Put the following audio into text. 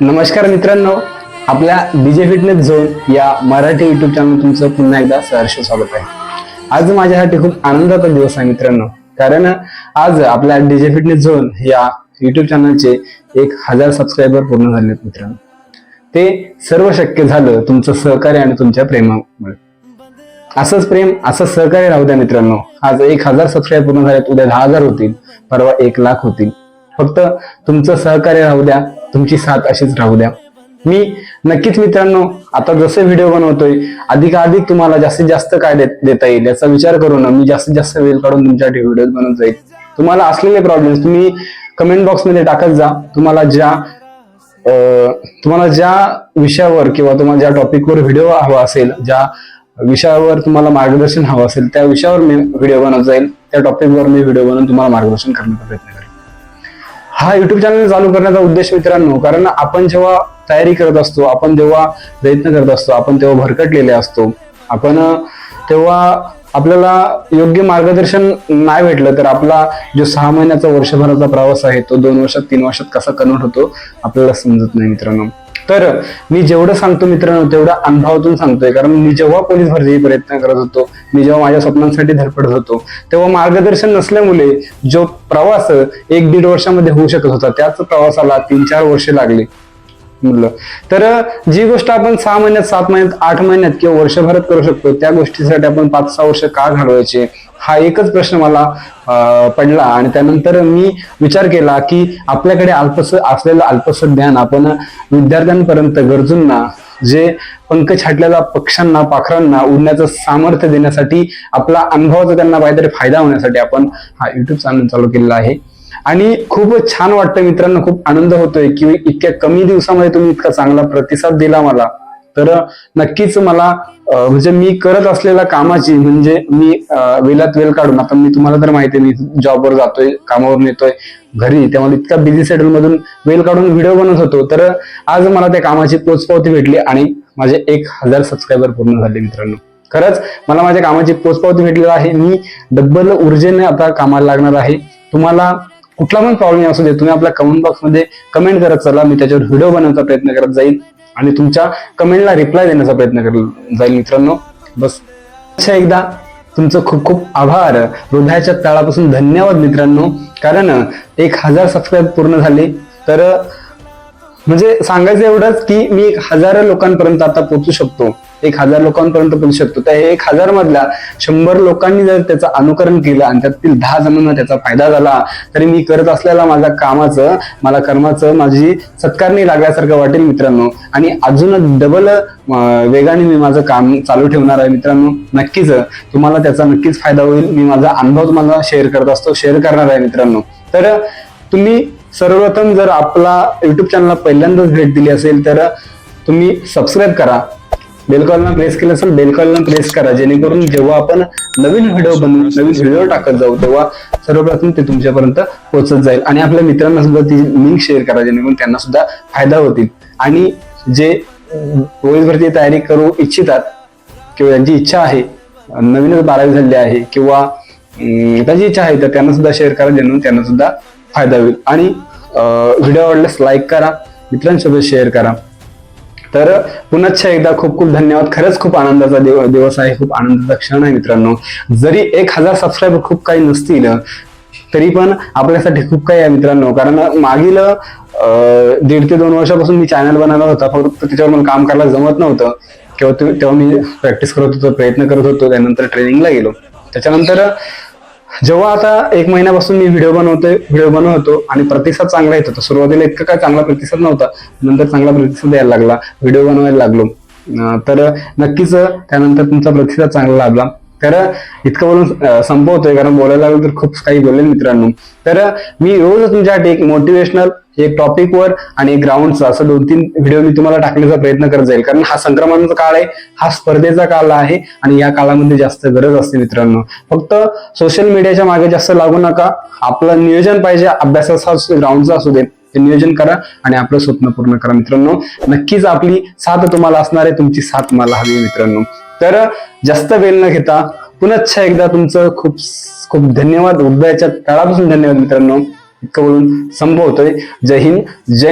नमस्कार मित्रांनो, आपल्या डीजे फिटनेस झोन या मराठी युट्यूब चॅनल तुमचं पुन्हा एकदा सहर्ष स्वागत आहे। आज माझ्यासाठी खूप आनंदाचा दिवस आहे मित्रांनो, कारण आज आपल्या डीजे फिटनेस झोन या युट्यूब चॅनलचे 1000 सबस्क्रायबर पूर्ण झाले आहेत मित्रांनो। ते सर्व शक्य झालं तुमचं सहकार्य आणि तुमच्या प्रेमामुळे। असंच प्रेम, असं सहकार्य राहू द्या मित्रांनो। आज 1000 सबस्क्राईब पूर्ण झालेत, उद्या 10,000 होतील, परवा 1,00,000 होतील। फक्त तुमचं सहकार्य राहू द्या, तुमची साथ अशीच राहू द्या। मी नक्कीच मित्रांनो आता जसे व्हिडिओ बनवतोय अधिकाधिक तुम्हाला जास्तीत जास्त काय देता येईल याचा विचार करून मी जास्तीत जास्त वेळ काढून तुमच्यासाठी व्हिडिओ बनवत जाईल। तुम्हाला असलेले प्रॉब्लेम्स तुम्ही कमेंट बॉक्स मध्ये टाकत जा। तुम्हाला ज्या विषयावर किंवा तुम्हाला ज्या टॉपिकवर व्हिडिओ हवा असेल, ज्या विषयावर तुम्हाला मार्गदर्शन हवं असेल, त्या विषयावर मी व्हिडिओ बनवत जाईल। त्या टॉपिकवर मी व्हिडिओ बनवून तुम्हाला मार्गदर्शन करण्याचा प्रयत्न करेन। हा युट्यूब चॅनल चालू करण्याचा उद्देश मित्रांनो, कारण आपण जेव्हा तयारी करत असतो, आपण जेव्हा प्रयत्न करत असतो, आपण तेव्हा भरकटलेले असतो, आपण तेव्हा आपल्याला योग्य मार्गदर्शन नाही भेटलं तर आपला जो 6 महिन्याचा वर्षभराचा प्रवास आहे तो 2 वर्षात 3 वर्षात कसा कन्वर्ट होतो आपल्याला समजत नाही मित्रांनो। तर मी जेवढं सांगतो मित्रांनो तेवढा अनुभवातून सांगतोय, कारण मी जेव्हा पोलीस भरतीचा प्रयत्न करत होतो, मी जेव्हा माझ्या स्वप्नांसाठी धडपडत होतो, तेव्हा मार्गदर्शन नसल्यामुळे जो प्रवास 1-1.5 वर्षामध्ये होऊ शकत होता त्याच प्रवासाला 3-4 वर्षे लागली म्हणलं। तर जी गोष्ट आपण 6 महिन्यात, 7 महिन्यात, 8 महिन्यात किंवा वर्षभरात करू शकतो त्या गोष्टीसाठी आपण 5-6 वर्ष का घालवायचे, हा एकच प्रश्न मला पडला। आणि त्यानंतर मी विचार केला की आपल्याकडे असलेलं अल्पसं ज्ञान आपण विद्यार्थ्यांपर्यंत, गरजूंना, जे पंख छाटलेल्या पक्ष्यांना, पाखरांना उडण्याचं सामर्थ्य देण्यासाठी, आपला अनुभवाचा त्यांना काहीतरी फायदा होण्यासाठी आपण हा युट्यूब चॅनल चालू केलेला आहे। आणि खूप छान वाटतं मित्रांनो, खूप आनंद होतोय की इतक्या कमी दिवसामध्ये तुम्ही इतका चांगला प्रतिसाद दिला मला। तर नक्कीच मला म्हणजे मी करत असलेल्या कामाची, म्हणजे मी वेळात वेळ काढून, आता मी तुम्हाला तर माहिती आहे मी जॉबवर जातोय, कामावरून येतोय घरी, त्यामुळे इतका बिझी शेड्यूल मधून वेळ काढून व्हिडिओ बनवत होतो। तर आज मला त्या कामाची पोचपावती भेटली आणि माझे 1000 सबस्क्रायबर पूर्ण झाले मित्रांनो। खरंच मला माझ्या कामाची पोचपावती भेटलेली आहे। मी डबल ऊर्जेने आता कामाला लागणार आहे। तुम्हाला कुठला पण प्रॉब्लेम असू दे, तुम्ही आपल्या कमेंट बॉक्स मध्ये कमेंट करत चला, मी त्याच्यावर व्हिडिओ बनवण्याचा प्रयत्न करत जाईल आणि तुमच्या कमेंटला रिप्लाय देण्याचा प्रयत्न करत जाईल मित्रांनो। बस एकदा तुमचं खूप खूप आभार, हृदयाच्या तळापासून धन्यवाद मित्रांनो, कारण 1000 सबस्क्राईब पूर्ण झाले। तर म्हणजे सांगायचं एवढंच की मी 1000 लोकांपर्यंत आता पोहोचू शकतो, 1000 लोकांपर्यंत पोहोचू शकतो। त्या 1000 मधल्या 100 लोकांनी जर त्याचं अनुकरण केलं आणि त्यातील 10 जणांना त्याचा फायदा झाला, तरी मी करत असलेल्या माझ्या कामाचं, मला कर्माचं माझी सत्कारणी लागल्यासारखं वाटेल मित्रांनो। आणि अजूनच डबल वेगाने मी माझं काम चालू ठेवणार आहे मित्रांनो। नक्कीच तुम्हाला त्याचा नक्कीच फायदा होईल। मी माझा अनुभव तुम्हाला शेअर करत असतो, शेअर करणार आहे मित्रांनो। तर तुम्ही सर्वप्रथम जर आपला युट्यूब चॅनलला पहिल्यांदाच भेट दिली असेल तर तुम्ही सबस्क्राईब करा, बेल कॉलला प्रेस केलं असेल बेल कॉलला प्रेस करा, जेणेकरून जेव्हा आपण नवीन व्हिडिओ बनवू, नवीन व्हिडिओ टाकत जाऊ, तेव्हा सर्वप्रथम ते तुमच्यापर्यंत पोहोचत जाईल। आणि आपल्या मित्रांना सुद्धा ती लिंक शेअर करा, जेणेकरून त्यांना सुद्धा फायदा होतील। आणि जे पोलीस भरती तयारी करू इच्छितात किंवा त्यांची इच्छा आहे, नवीनच 12वी झाली आहे किंवा त्यांची इच्छा आहे, तर त्यांना सुद्धा शेअर करा, जेणेकरून त्यांना सुद्धा फायदा होईल। आणि व्हिडिओ आवडल्यास लाईक करा, मित्रांसोबत शेअर करा। तर पुन्हा एकदा खूप खूप धन्यवाद। खरंच खूप आनंदाचा दिवस आहे, खूप आनंदाचा क्षण आहे मित्रांनो। जरी 1000 सबस्क्रायबर खूप काही नसतील तरी पण आपल्यासाठी खूप काही आहे मित्रांनो, कारण मागील 1.5 ते 2 वर्षापासून मी चॅनल बनवला होता, फक्त त्याच्यावर मला काम करायला जमत नव्हतं किंवा तेव्हा मी प्रॅक्टिस करत होतो, प्रयत्न करत होतो, त्यानंतर ट्रेनिंगला गेलो। त्याच्यानंतर जेव्हा आता 1 महिन्यापासून मी व्हिडिओ बनवतो आणि प्रतिसाद चांगला येत होता। सुरुवातीला इतका काय चांगला प्रतिसाद नव्हता, नंतर चांगला प्रतिसाद यायला लागला, व्हिडिओ बनवायला लागलो। तर नक्कीच त्यानंतर तुमचा प्रतिसाद चांगला लागला। तर इतकं बोलून संपवतोय, कारण बोलायला लागलं तर खूप काही बोलेल मित्रांनो। तर मी रोज तुमच्यासाठी एक मोटिवेशनल, एक टॉपिकवर आणि ग्राउंडचा असं 2-3 व्हिडिओ मी तुम्हाला टाकण्याचा प्रयत्न करत जाईल, कारण हा संक्रमणाचा काळ आहे, हा स्पर्धेचा काळ आहे आणि या काळामध्ये जास्त गरज असते मित्रांनो। फक्त सोशल मीडियाच्या मागे जास्त लागू नका, आपलं नियोजन पाहिजे, अभ्यासाचा असू दे, ग्राउंडचा असू दे, ते नियोजन करा आणि आपलं स्वप्न पूर्ण करा मित्रांनो। नक्कीच आपली साथ तुम्हाला असणार आहे, तुमची साथ मला हवी मित्रांनो। तर जास्त वेळ न घेता पुन्हा एकदा तुमचं खूप खूप धन्यवाद, हृदयाच्या तळापासून धन्यवाद मित्रांनो। इतकं बोलून संपवतोय। जय हिंद, जय